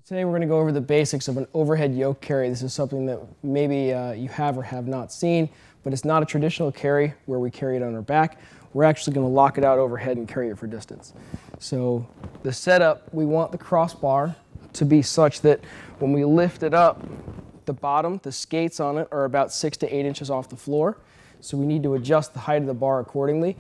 Today we're going to go over the basics of an overhead yoke carry. This is something that maybe you have or have not seen, but it's not a traditional carry where we carry it on our back. We're actually going to lock it out overhead and carry it for distance. So the setup, we want the crossbar to be such that when we lift it up, the bottom, the skates on it are about 6 to 8 inches off the floor. So we need to adjust the height of the bar accordingly.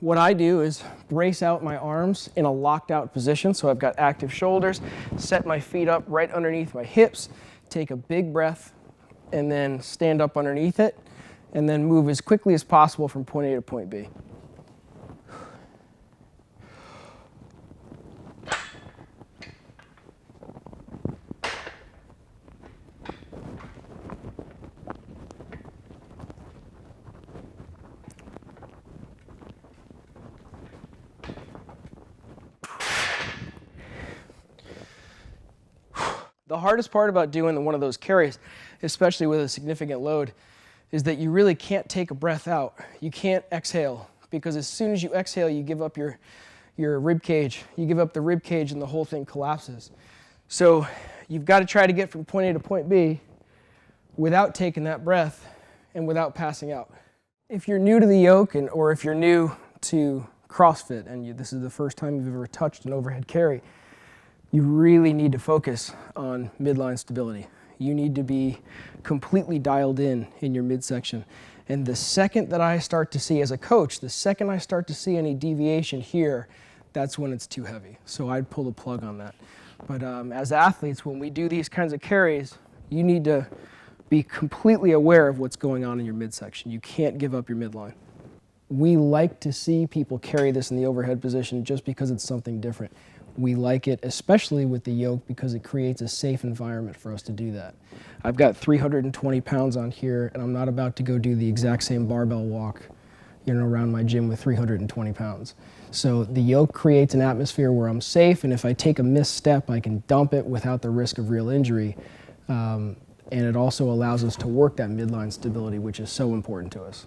What I do is brace out my arms in a locked out position, so I've got active shoulders, set my feet up right underneath my hips, take a big breath, and then stand up underneath it, and then move as quickly as possible from point A to point B. The hardest part about doing one of those carries, especially with a significant load, is that you really can't take a breath out. You can't exhale, because as soon as you exhale, you give up your rib cage. You give up the rib cage and the whole thing collapses. So you've got to try to get from point A to point B without taking that breath and without passing out. If you're new to the yoke, or if you're new to CrossFit and this is the first time you've ever touched an overhead carry, you really need to focus on midline stability. You need to be completely dialed in your midsection. And the second that I start to see, as a coach, the second I start to see any deviation here, that's when it's too heavy. So I'd pull the plug on that. But as athletes, when we do these kinds of carries, you need to be completely aware of what's going on in your midsection. You can't give up your midline. We like to see people carry this in the overhead position just because it's something different. We like it, especially with the yoke, because it creates a safe environment for us to do that. I've got 320 pounds on here, and I'm not about to go do the exact same barbell walk, around my gym with 320 pounds. So the yoke creates an atmosphere where I'm safe, and if I take a misstep, I can dump it without the risk of real injury. And it also allows us to work that midline stability, which is so important to us.